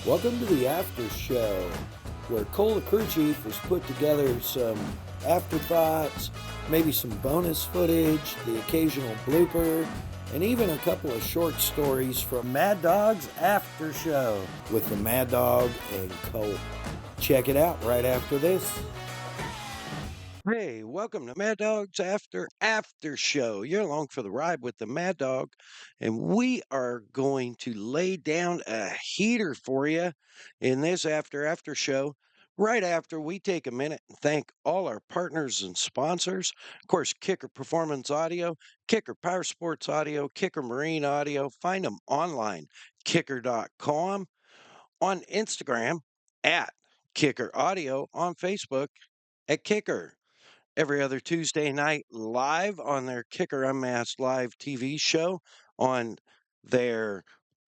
Welcome to the After Show, where Cole, the crew chief, has put together some afterthoughts, maybe some bonus footage, the occasional blooper, and even a couple of short stories from MAddOG'S After Show with the MAddOG and Cole. Check it out right after this. Hey, welcome to MAddOG'S After Show. You're along for the ride with the MAddOG, and we are going to lay down a heater for you in this after show. Right after we take a minute and thank all our partners and sponsors. Of course, Kicker Performance Audio, Kicker Power Sports Audio, Kicker Marine Audio. Find them online, kicker.com, on Instagram at Kicker Audio, on Facebook at Kicker. Every other Tuesday night live on their Kicker Unmasked live TV show on their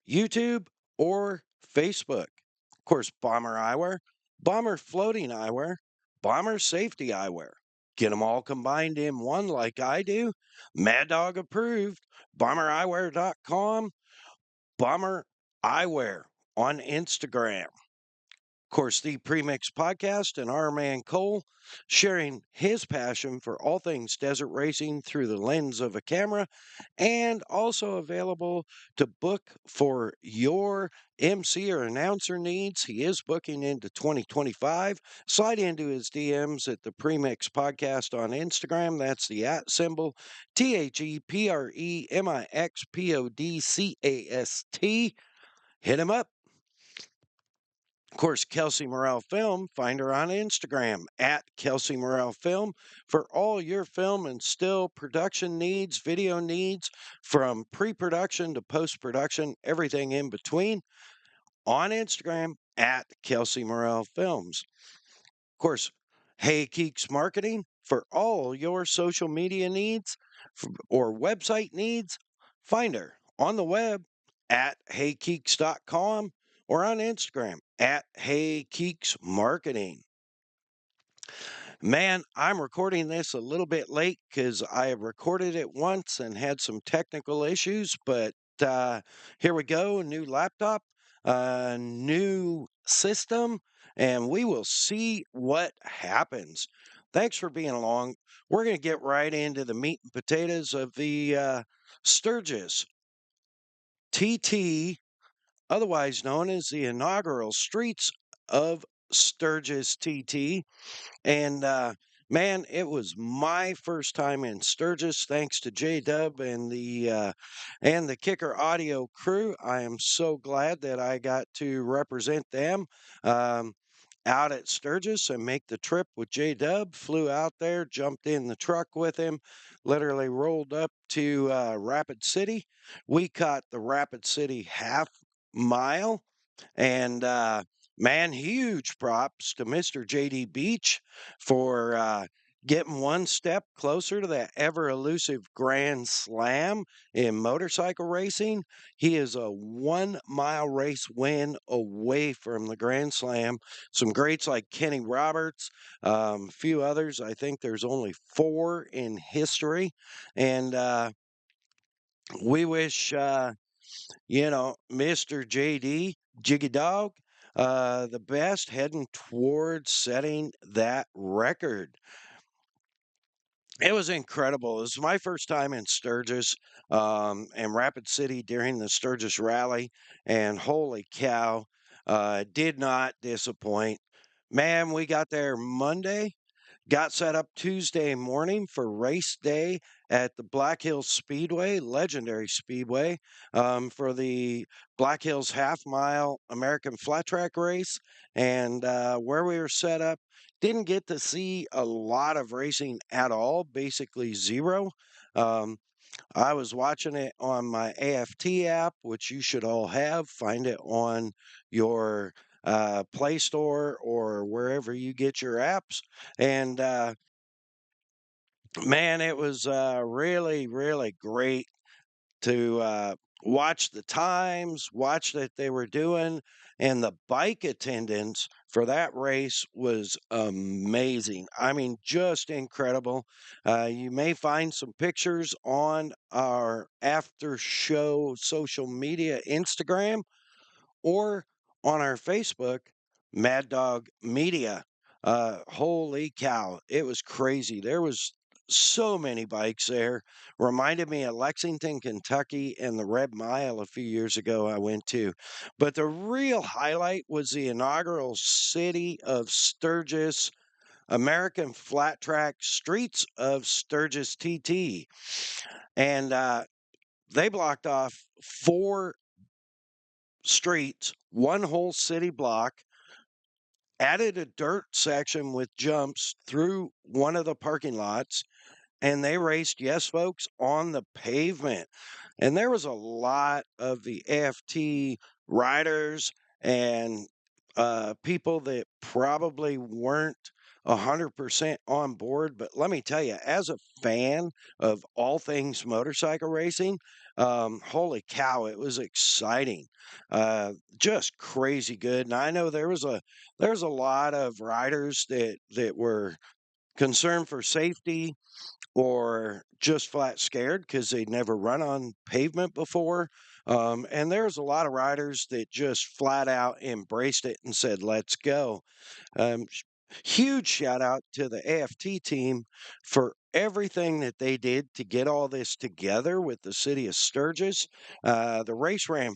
YouTube or Facebook. Of course, Bomber Eyewear, Bomber Floating Eyewear, Bomber Safety Eyewear. Get them all combined in one like I do. MAddOG approved. BomberEyewear.com. Bomber Eyewear on Instagram. Of course, the Premix podcast and our man Cole sharing his passion for all things desert racing through the lens of a camera, and also available to book for your MC or announcer needs. He is booking into 2025. Slide into his DMs at the Premix podcast on Instagram. That's the @ symbol ThePremixPodcast. Hit him up. Of course, Kelsey Morrell Film, find her on Instagram at Kelsey Morrell Film for all your film and still production needs, video needs, from pre-production to post-production, everything in between, on Instagram at Kelsey Morrell Films. Of course, Hey Keeks Marketing for all your social media needs or website needs. Find her on the web at heykeeks.com or on Instagram at heykeeksmarketing. Man, I'm recording this a little bit late because I have recorded it once and had some technical issues, but here we go. A new laptop, a new system, and we will see what happens. Thanks for being along. We're going to get right into the meat and potatoes of the Sturgis TT, otherwise known as the Inaugural Streets of Sturgis TT. And man, it was my first time in Sturgis, thanks to J-Dub and the Kicker Audio crew. I am so glad that I got to represent them out at Sturgis and make the trip with J-Dub. Flew out there, jumped in the truck with him, literally rolled up to Rapid City. We caught the Rapid City half mile, and man, huge props to Mr. JD Beach for getting one step closer to that ever elusive Grand Slam in motorcycle racing. He is a 1 mile race win away from the Grand Slam. Some greats like Kenny Roberts, a few others. I think there's only 4 in history. And we wish, Mr. JD, Jiggy Dog, the best heading towards setting that record. It was incredible. It was my first time in Sturgis and Rapid City during the Sturgis Rally, and holy cow, did not disappoint. Man, we got there Monday, got set up Tuesday morning for race day at the Black Hills Speedway, legendary speedway, for the Black Hills Half Mile American Flat Track race. And where we were set up, didn't get to see a lot of racing at all, basically zero. Um, I was watching it on my AFT app, which you should all have. Find it on your Play Store or wherever you get your apps. And man, it was really, really great to watch the times, watch that they were doing, and the bike attendance for that race was amazing. I mean, just incredible. You may find some pictures on our after show social media, Instagram, or on our Facebook, Mad Dog Media. Holy cow, it was crazy. There was so many bikes there. Reminded me of Lexington, Kentucky, and the Red Mile a few years ago I went to. But the real highlight was the inaugural City of Sturgis American Flat Track Streets of Sturgis TT. And they blocked off 4 streets, one whole city block, added a dirt section with jumps through one of the parking lots, and they raced, yes, folks, on the pavement. And there was a lot of the AFT riders and people that probably weren't 100% on board. But let me tell you, as a fan of all things motorcycle racing, holy cow, it was exciting. Just crazy good. And I know there's a lot of riders that were concerned for safety or just flat scared because they'd never run on pavement before. And there's a lot of riders that just flat out embraced it and said, let's go. Huge shout out to the AFT team for everything that they did to get all this together with the city of Sturgis. The race ran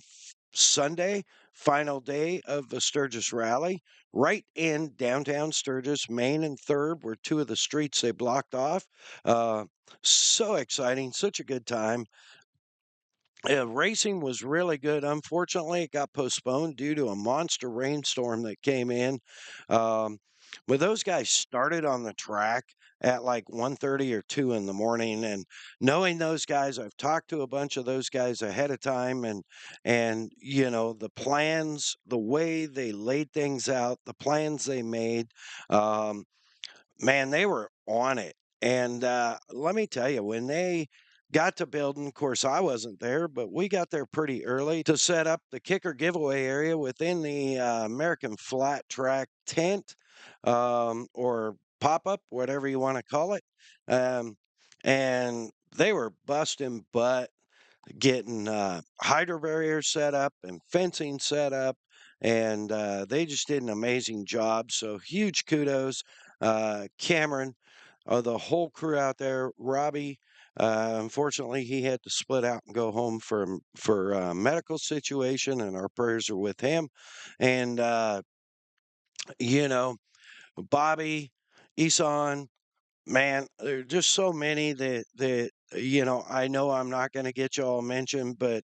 Sunday, final day of the Sturgis Rally, right in downtown Sturgis. Main and Third were two of the streets they blocked off. Uh, so exciting, such a good time. Racing was really good. Unfortunately, it got postponed due to a monster rainstorm that came in. Um, but those guys started on the track at like 1:30 or 2 in the morning, and knowing those guys, I've talked to a bunch of those guys ahead of time, and the plans, the way they laid things out, the plans they made. Um, Man, they were on it. And let me tell you, when they got to building, of course, I wasn't there, but we got there pretty early to set up the kicker giveaway area within the American Flat Track tent or pop up, whatever you want to call it. Um, and they were busting butt getting hydro barriers set up and fencing set up, and they just did an amazing job. So huge kudos, Cameron, the whole crew out there. Robbie, unfortunately, he had to split out and go home for a medical situation, and our prayers are with him. And you know, Bobby, Isan, man, there are just so many that I know I'm not going to get you all mentioned, but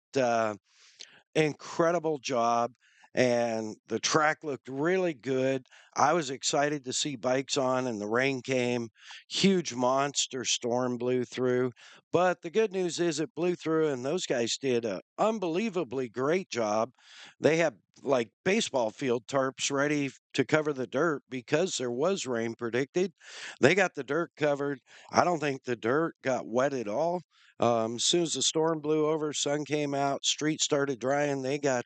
incredible job. And the track looked really good. I was excited to see bikes on, and the rain came. Huge monster storm blew through. But the good news is it blew through, and those guys did an unbelievably great job. They had like baseball field tarps ready to cover the dirt because there was rain predicted. They got the dirt covered. I don't think the dirt got wet at all. As soon as the storm blew over, sun came out, street started drying. They got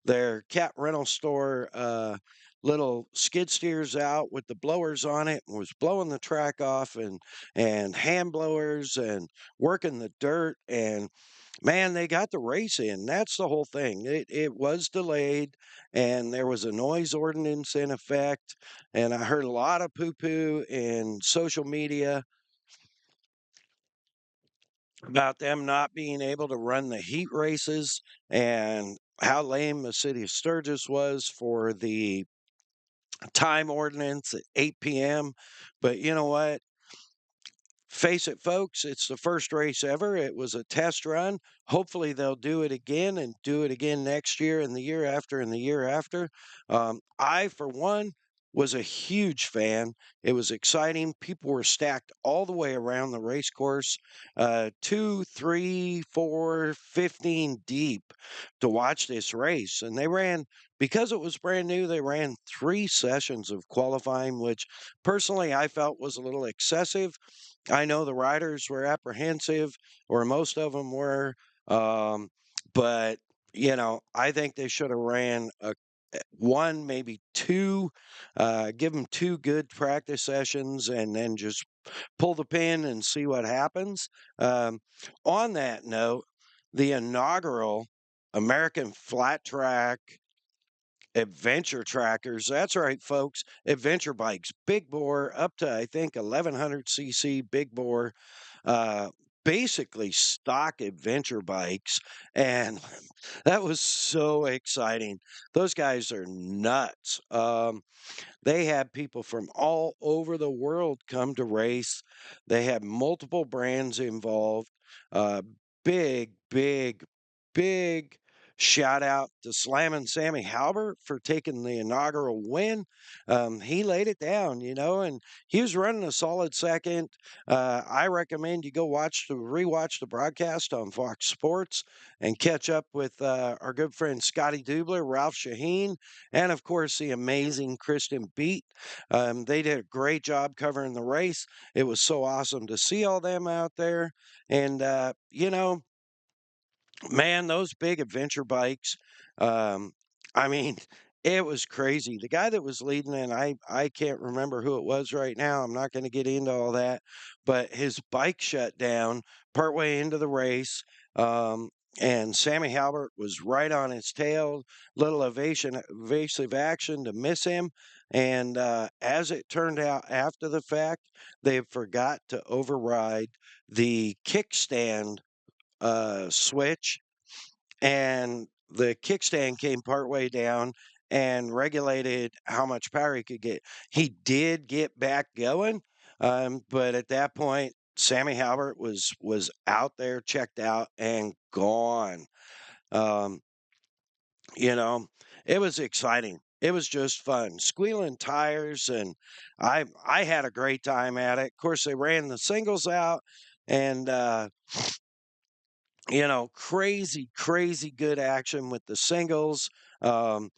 their cat rental store little skid steers out with the blowers on it and was blowing the track off and hand blowers and working the dirt. And man, they got the race in. That's the whole thing. It was delayed, and there was a noise ordinance in effect. And I heard a lot of poo poo in social media about them not being able to run the heat races and how lame the city of Sturgis was for the time ordinance at 8 p.m. But you know what? Face it, folks, it's the first race ever. It was a test run. Hopefully, they'll do it again and do it again next year and the year after and the year after. I, for one, was a huge fan. It was exciting. People were stacked all the way around the race course, 2, 3, 4, 15 deep to watch this race. And they ran, because it was brand new, they ran 3 sessions of qualifying, which personally I felt was a little excessive. I know the riders were apprehensive, or most of them were, um, but I think they should have ran one, maybe two, give them 2 good practice sessions, and then just pull the pin and see what happens. Um, on that note, the inaugural American Flat Track adventure trackers. That's right, folks. Adventure bikes, big bore, up to I think 1100 cc big bore, uh, basically stock adventure bikes, and that was so exciting. Those guys are nuts. They had people from all over the world come to race. They had multiple brands involved. Uh, big, big, big shout out to Slammin' Sammy Halbert for taking the inaugural win. He laid it down, and he was running a solid second. I recommend you go rewatch the broadcast on Fox Sports and catch up with our good friend Scotty Dubler, Ralph Shaheen, and of course the amazing Kristen Beat. They did a great job covering the race. It was so awesome to see all them out there. And, man, those big adventure bikes, um, I mean, it was crazy. The guy that was leading, and I can't remember who it was right now. I'm not going to get into all that, but his bike shut down partway into the race. Um, and Sammy Halbert was right on his tail, little evasive action to miss him. And as it turned out after the fact, they forgot to override the kickstand switch, and the kickstand came partway down and regulated how much power he could get. He did get back going, but at that point, Sammy Halbert was out there, checked out, and gone. Um, you know, it was exciting. It was just fun, squealing tires, and I had a great time at it. Of course, they ran the singles out, and crazy, crazy good action with the singles. Um,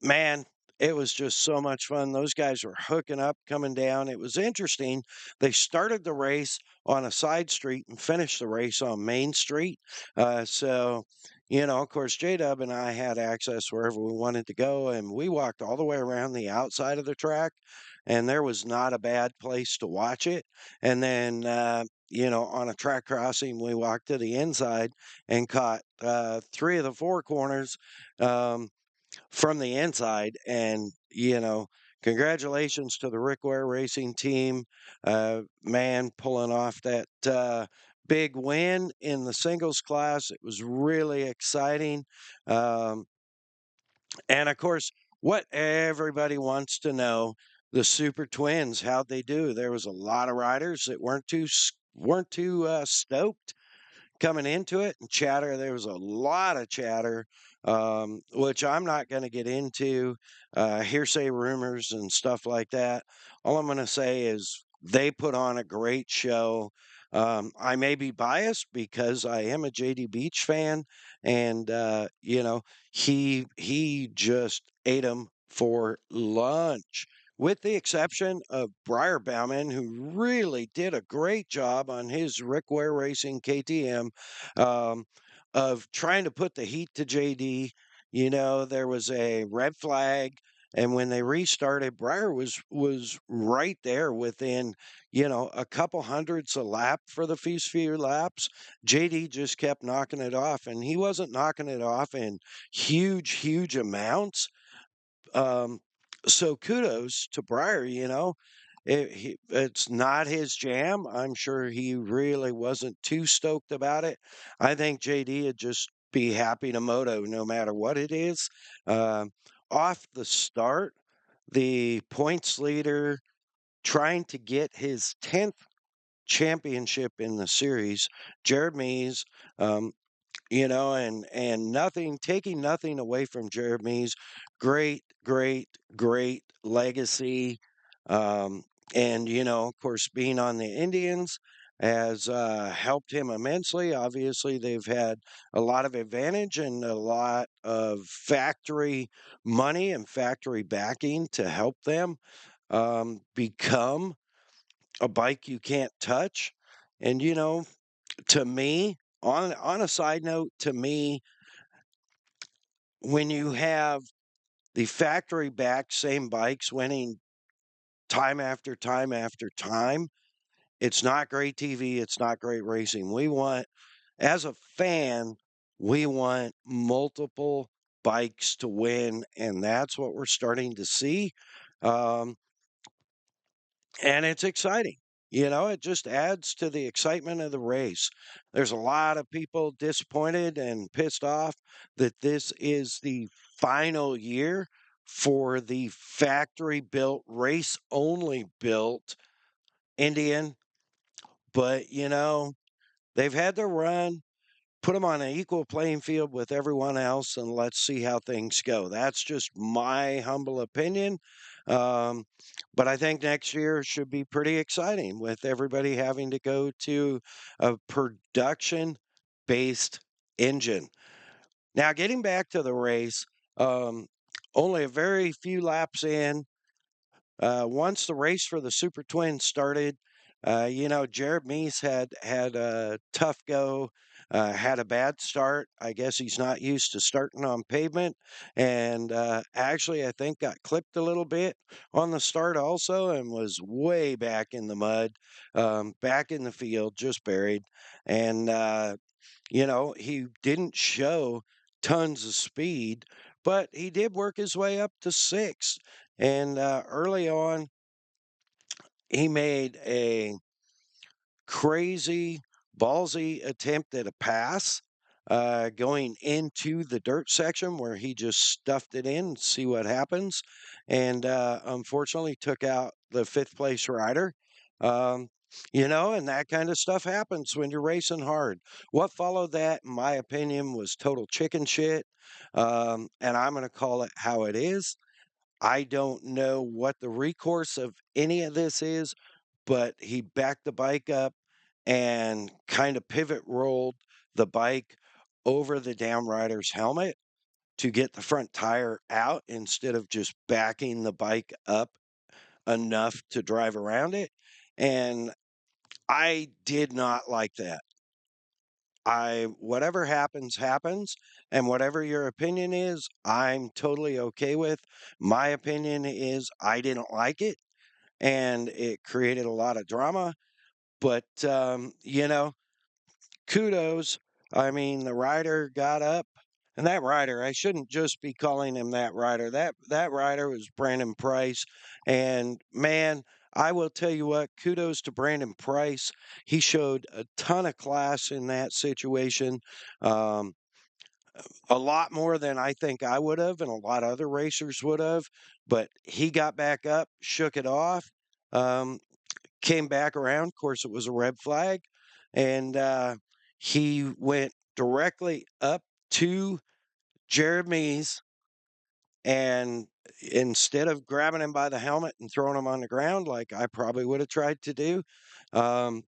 Man, it was just so much fun. Those guys were hooking up, coming down. It was interesting. They started the race on a side street and finished the race on Main Street. Of course, J Dub and I had access wherever we wanted to go, and we walked all the way around the outside of the track, and there was not a bad place to watch it. And then, on a track crossing, we walked to the inside and caught three of the four corners. Um, from the inside. And, congratulations to the Rick Ware Racing team, man, pulling off that big win in the singles class. It was really exciting. Um, and of course, what everybody wants to know, the Super Twins, how'd they do? There was a lot of riders that weren't too stoked coming into it, and chatter. There was a lot of chatter, which I'm not going to get into, hearsay rumors and stuff like that. All I'm going to say is they put on a great show. I may be biased because I am a JD Beach fan, and he just ate them for lunch. With the exception of Briar Bauman, who really did a great job on his Rick Ware Racing KTM, um, of trying to put the heat to JD. There was a red flag, and when they restarted, Briar was right there within, a couple hundredths a lap for the first few laps. JD just kept knocking it off, and he wasn't knocking it off in huge, huge amounts. um, so kudos to Breyer, it's not his jam. I'm sure he really wasn't too stoked about it. I think JD would just be happy to moto no matter what it is. Um, Off the start, the points leader trying to get his 10th championship in the series, Jared Mees, um, and nothing, taking nothing away from Jeremy's great, great, great legacy. Um, and, of course, being on the Indians has helped him immensely. Obviously, they've had a lot of advantage and a lot of factory money and factory backing to help them become a bike you can't touch. And, to me, on a side note, to me, when you have the factory back same bikes winning time after time after time, it's not great TV, it's not great racing. As a fan, we want multiple bikes to win, and that's what we're starting to see. Um, and it's exciting. It just adds to the excitement of the race. There's a lot of people disappointed and pissed off that this is the final year for the factory built, race only built Indian. But, they've had their run, put them on an equal playing field with everyone else, and let's see how things go. That's just my humble opinion. Um, but I think next year should be pretty exciting with everybody having to go to a production based engine. Now, getting back to the race, um, only a very few laps in, once the race for the Super Twins started, Jared Mees had a tough go, had a bad start. I guess he's not used to starting on pavement, and actually, I think got clipped a little bit on the start also, and was way back in the mud, back in the field, just buried, and he didn't show tons of speed, but he did work his way up to sixth. And early on, he made a crazy, ballsy attempt at a pass going into the dirt section where he just stuffed it in, see what happens. And unfortunately, took out the fifth place rider. Um, and that kind of stuff happens when you're racing hard. What followed that, in my opinion, was total chicken shit. And I'm going to call it how it is. I don't know what the recourse of any of this is, but he backed the bike up and kind of pivot rolled the bike over the downrider's helmet to get the front tire out instead of just backing the bike up enough to drive around it. And I did not like that. Whatever happens, happens. And whatever your opinion is, I'm totally okay with. My opinion is I didn't like it and it created a lot of drama. But, kudos. I mean, the rider got up, and that rider, I shouldn't just be calling him that rider. That rider was Brandon Price, and man, I will tell you what, kudos to Brandon Price. He showed a ton of class in that situation. Um, a lot more than I think I would have, and a lot of other racers would have. But he got back up, shook it off, um, came back around. Of course, it was a red flag, and he went directly up to Jeremy's, and instead of grabbing him by the helmet and throwing him on the ground like I probably would have tried to do, um,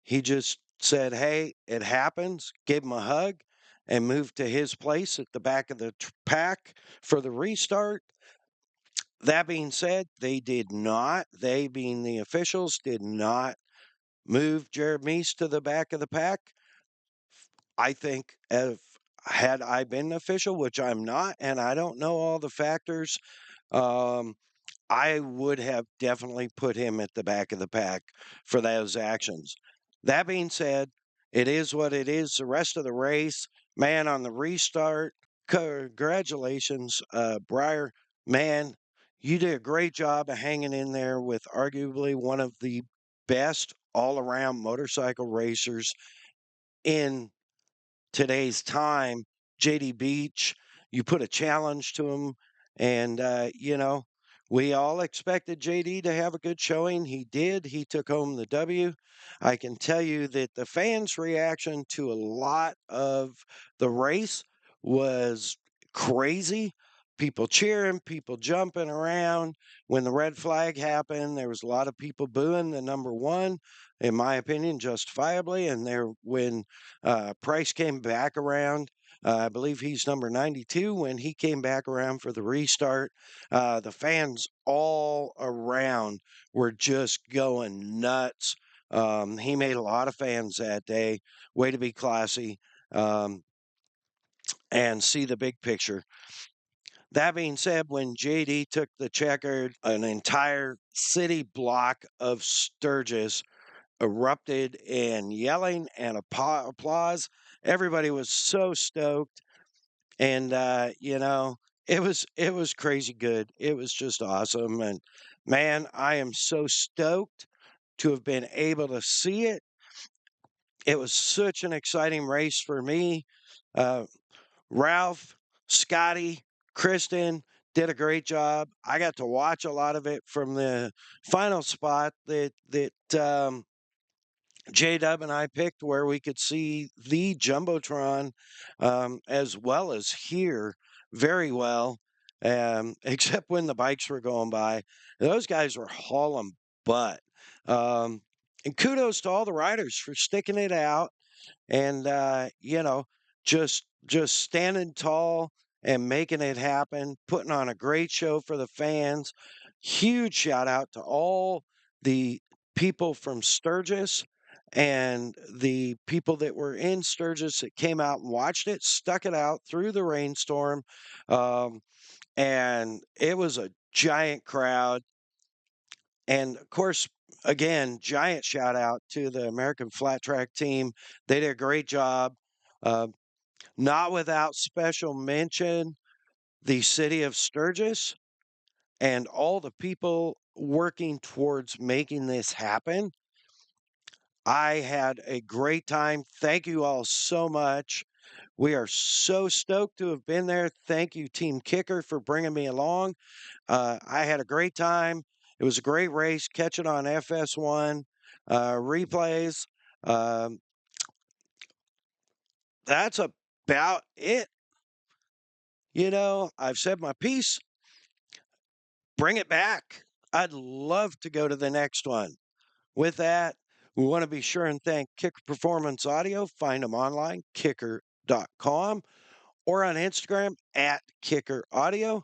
he just said, "Hey, it happens." Gave him a hug and moved to his place at the back of the pack for the restart. That being said, they being the officials, did not move Jared Meese to the back of the pack. I think if had I been an official, which I'm not, and I don't know all the factors, um, I would have definitely put him at the back of the pack for those actions. That being said, it is what it is. The rest of the race, man, on the restart, congratulations, Breyer. Man, you did a great job of hanging in there with arguably one of the best all around motorcycle racers in today's time, JD Beach. You put a challenge to him, and we all expected JD to have a good showing. He did. He took home the W. I can tell you that the fans' reaction to a lot of the race was crazy. People cheering, people jumping around. When the red flag happened, there was a lot of people booing the number one, in my opinion, justifiably. And there, when Price came back around. I believe he's number 92. When he came back around for the restart, the fans all around were just going nuts. He made a lot of fans that day. Way to be classy and see the big picture. That being said, when JD took the checkered, an entire city block of Sturgis erupted in yelling and applause. Everybody was so stoked. And it was crazy good. It was just awesome. And man, I am so stoked to have been able to see it. It was such an exciting race for me. Uh, Ralph, Scotty, Kristen did a great job. I got to watch a lot of it from the final spot that J Dub and I picked, where we could see the jumbotron, as well as hear very well, except when the bikes were going by. Those guys were hauling butt. Um, and kudos to all the riders for sticking it out and just standing tall and making it happen, putting on a great show for the fans. Huge shout out to all the people from Sturgis and the people that were in Sturgis that came out and watched it, stuck it out through the rainstorm. Um, and it was a giant crowd. And of course, again, giant shout out to the American Flat Track team. They did a great job. Uh, Not without special mention, the city of Sturgis and all the people working towards making this happen. I had a great time. Thank you all so much. We are so stoked to have been there. Thank you, Team Kicker, for bringing me along. I had a great time. It was a great race. Catch it on FS1 replays. Um, that's about it. I've said my piece. Bring it back. I'd love to go to the next one. With that, we want to be sure and thank Kicker Performance Audio. Find them online, kicker.com, or on Instagram at Kicker Audio.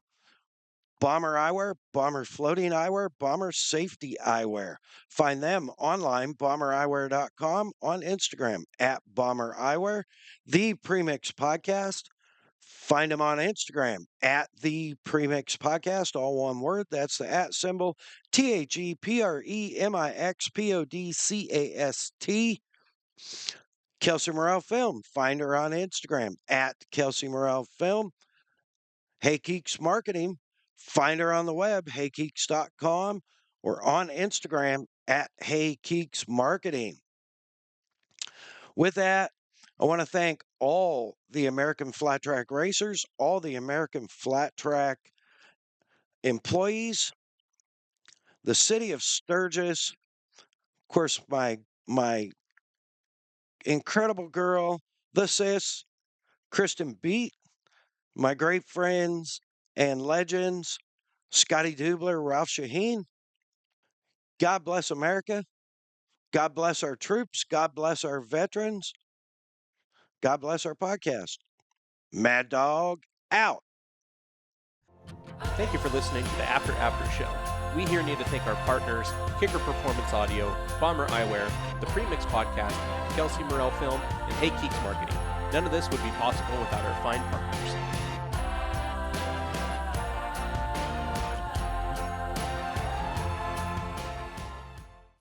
Bomber Eyewear, Bomber Floating Eyewear, Bomber Safety Eyewear. Find them online, bombereyewear.com, on Instagram at Bomber Eyewear. The Premix Podcast. Find them on Instagram at The Premix Podcast, all one word. That's the at symbol, THEPREMIXPODCAST. Kelsey Morrell Film. Find her on Instagram at Kelsey Morrell Film. Hey Keeks Marketing. Find her on the web, heykeeks.com, or on Instagram at Hey Keeks Marketing. With that, I want to thank all the American Flat Track racers, all the American Flat Track employees, the city of Sturgis, of course, my incredible girl, the sis, Kristen Beat, my great friends and legends, Scotty Dubler, Ralph Shaheen. God bless America. God bless our troops. God bless our veterans. God bless our podcast. Mad Dog out. Thank you for listening to the After Show. We here need to thank our partners, Kicker Performance Audio, Bomber Eyewear, the Premix Podcast, Kelsey Morrell Film, and Hey Keeks Marketing. None of this would be possible without our fine partners.